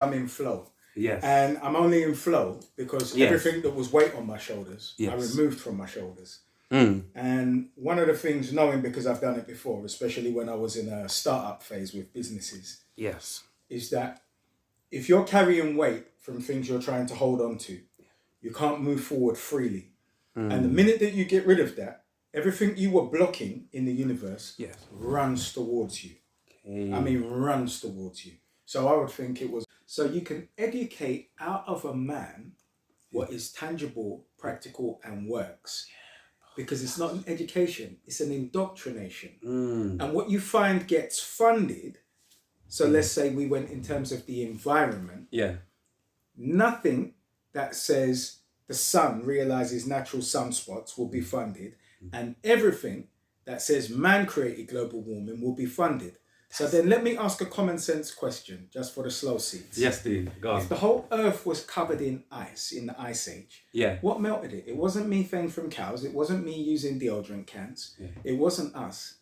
I'm in flow. Yes. And I'm only in flow because Yes. everything that was weight on my shoulders, I Yes. removed from my shoulders. Mm. And one of the things, knowing because I've done it before, especially when I was in a startup phase with businesses, Yes. is that if you're carrying weight from things you're trying to hold on to, you can't move forward freely. And the minute that you get rid of that, everything you were blocking in the universe Yes. runs towards you. Okay. I mean, runs towards you. So I would think it was, so you can educate out of a man what is tangible, practical, and works. Because it's not an education, it's an indoctrination. And what you find gets funded, so let's say we went in terms of the environment, Yeah. nothing that says the sun realizes natural sunspots will be funded, and everything that says man created global warming will be funded. So then let me ask a common sense question, just for the slow seats. Yes, Dean. Go on. If the whole earth was covered in ice in the ice age, what melted it? It wasn't methane from cows, it wasn't me using deodorant cans, it wasn't us,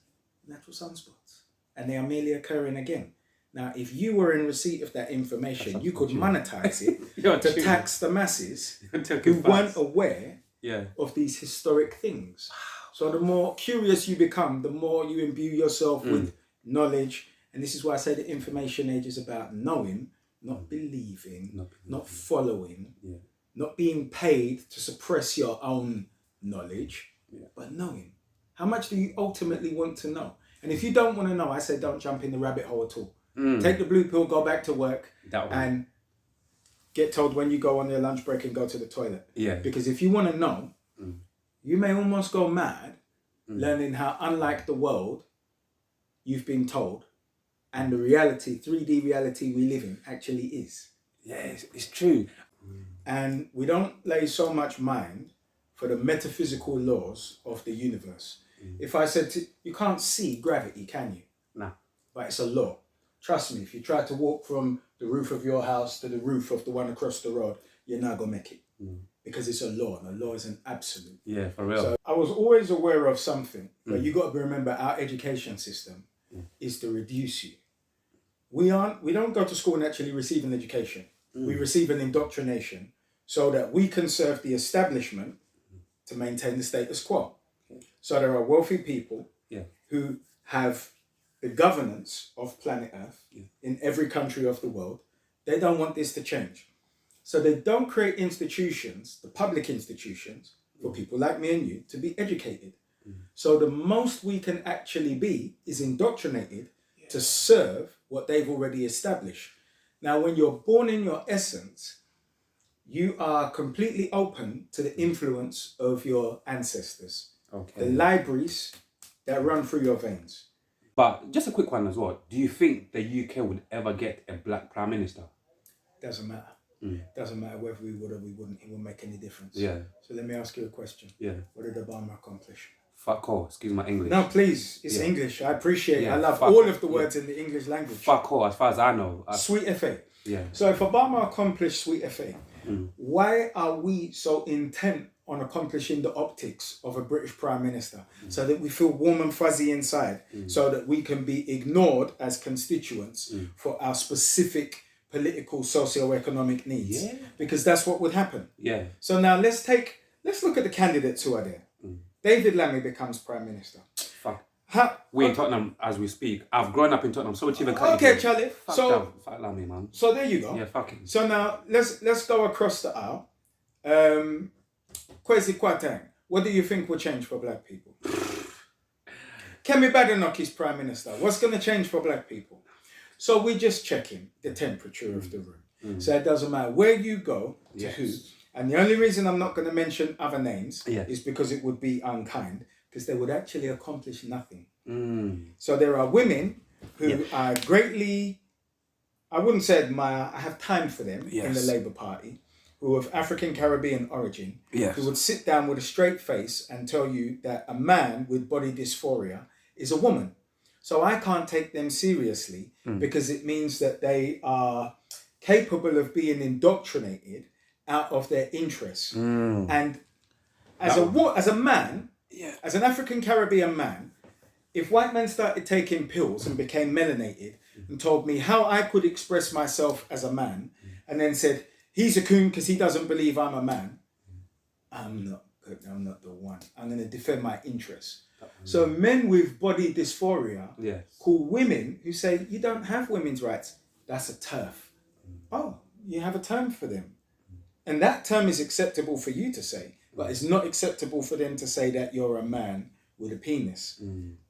natural sunspots. And they are merely occurring again. Now, if you were in receipt of that information, you could monetize it to tax the masses who weren't aware of these historic things. So the more curious you become, the more you imbue yourself with knowledge. And this is why I say the information age is about knowing, not believing, not following, not being paid to suppress your own knowledge, but knowing. How much do you ultimately want to know? And if you don't want to know, I say don't jump in the rabbit hole at all. Take the blue pill, go back to work, and get told when you go on your lunch break and go to the toilet. Because if you want to know, you may almost go mad learning how unlike the world you've been told and the reality, 3D reality we live in actually is. Yeah, it's true. And we don't lay so much mind for the metaphysical laws of the universe. If I said you can't see gravity, can you? No. But it's a law. Trust me, if you try to walk from the roof of your house to the roof of the one across the road, you're not going to make it. Because it's a law, and a law is an absolute. Yeah, for real. So I was always aware of something, but you got to remember our education system is to reduce you. We don't go to school and actually receive an education. We receive an indoctrination so that we can serve the establishment to maintain the status quo. So there are wealthy people who have the governance of planet Earth in every country of the world. They don't want this to change. So they don't create institutions, the public institutions, for people like me and you to be educated. So the most we can actually be is indoctrinated to serve what they've already established. Now, when you're born in your essence, you are completely open to the influence of your ancestors. The libraries that run through your veins. But just a quick one as well. Do you think the UK would ever get a black prime minister? Doesn't matter. Doesn't matter whether we would or we wouldn't. It won't make any difference. Yeah. So let me ask you a question. Yeah. What did Obama accomplish? Fuck all. Excuse my English. No, please. It's English. I appreciate it. I love all of the words in the English language. Fuck all, as far as I know. Sweet FA. Yeah. So if Obama accomplished Sweet FA, why are we so intent on accomplishing the optics of a British Prime Minister so that we feel warm and fuzzy inside, so that we can be ignored as constituents for our specific political, socio-economic needs? Because that's what would happen. So now let's look at the candidates who are there. David Lammy becomes Prime Minister. Fuck. We're in Tottenham as we speak. I've grown up in Tottenham, so it's even cut. Okay, Charlie. Fuck Lammy, man. So there you go. Yeah, fucking. So now let's go across the aisle. Kwesi Kwarteng, what do you think will change for black people? Kemi Badenoch is Prime Minister. What's going to change for black people? So we're just checking the temperature of the room. So it doesn't matter where you go to who. And the only reason I'm not going to mention other names is because it would be unkind, because they would actually accomplish nothing. So there are women who are greatly, I wouldn't say admire, I have time for them in the Labour Party, who are of African Caribbean origin, who would sit down with a straight face and tell you that a man with body dysphoria is a woman. So I can't take them seriously because it means that they are capable of being indoctrinated out of their interests. And as a man, as an African Caribbean man, if white men started taking pills and became melanated, and told me how I could express myself as a man, and then said, he's a coon because he doesn't believe I'm a man, I'm not the one. I'm going to defend my interests. So men with body dysphoria call women who say, you don't have women's rights. That's a turf. Oh, you have a term for them. And that term is acceptable for you to say, but it's not acceptable for them to say that you're a man with a penis,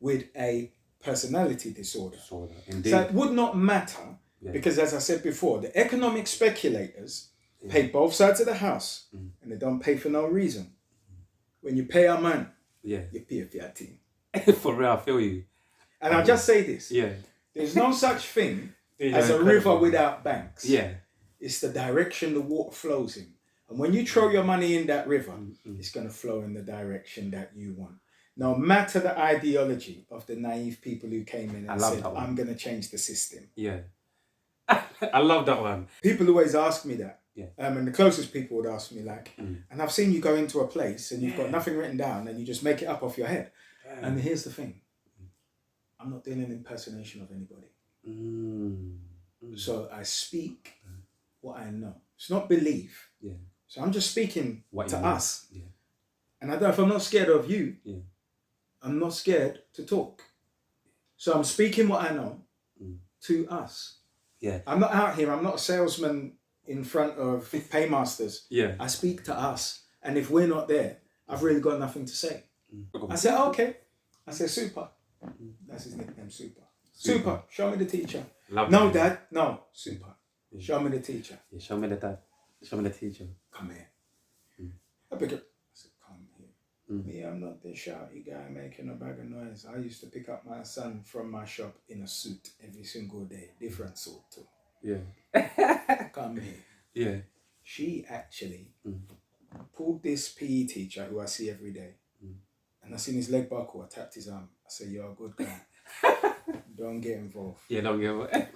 with a personality disorder. Indeed. So it would not matter, because as I said before, the economic speculators pay both sides of the house, and they don't pay for no reason. When you pay a man, you pay for your team. For real, I feel you. And I'll just say this. There's no such thing as a river without banks. It's the direction the water flows in. And when you throw your money in that river, it's going to flow in the direction that you want. No matter the ideology of the naive people who came in and said, I'm going to change the system. I love that one. People always ask me that. And the closest people would ask me like, and I've seen you go into a place and you've got nothing written down and you just make it up off your head. And here's the thing. I'm not doing an impersonation of anybody. So I speak what I know. It's not belief. So I'm just speaking to us. And I don't, if I'm not scared of you, I'm not scared to talk. So I'm speaking what I know to us. I'm not out here. I'm not a salesman in front of paymasters. I speak to us. And if we're not there, I've really got nothing to say. I say, okay. I say, Super. That's his nickname, Super. Super, show me the teacher. No, Dad. No, Super. Show me the teacher. Show me the dad. Show me the teacher. Come here. I pick up. I said, come here. Me, I'm not the shouty guy making a bag of noise. I used to pick up my son from my shop in a suit every single day. Different suit too. Come here. She actually pulled this PE teacher who I see every day. And I seen his leg buckle. I tapped his arm. I said, you're a good guy. Don't get involved. Don't get involved.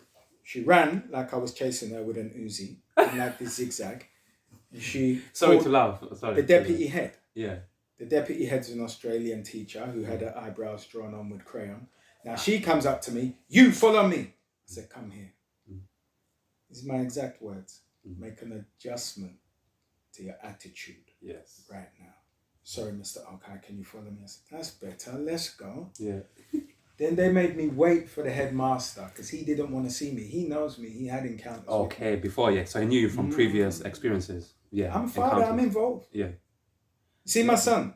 She ran like I was chasing her with an Uzi, in like this zigzag. And she Sorry to laugh. Sorry. The deputy head. The deputy head's an Australian teacher who had her eyebrows drawn on with crayon. Now she comes up to me, you follow me. I said, come here. These are my exact words. Make an adjustment to your attitude right now. Sorry, Mr. Okai, can you follow me? I said, that's better, let's go. Then they made me wait for the headmaster because he didn't want to see me. He knows me, he had encounters with me. Before, so he knew you from previous experiences. I'm a father, I'm involved. You See my son?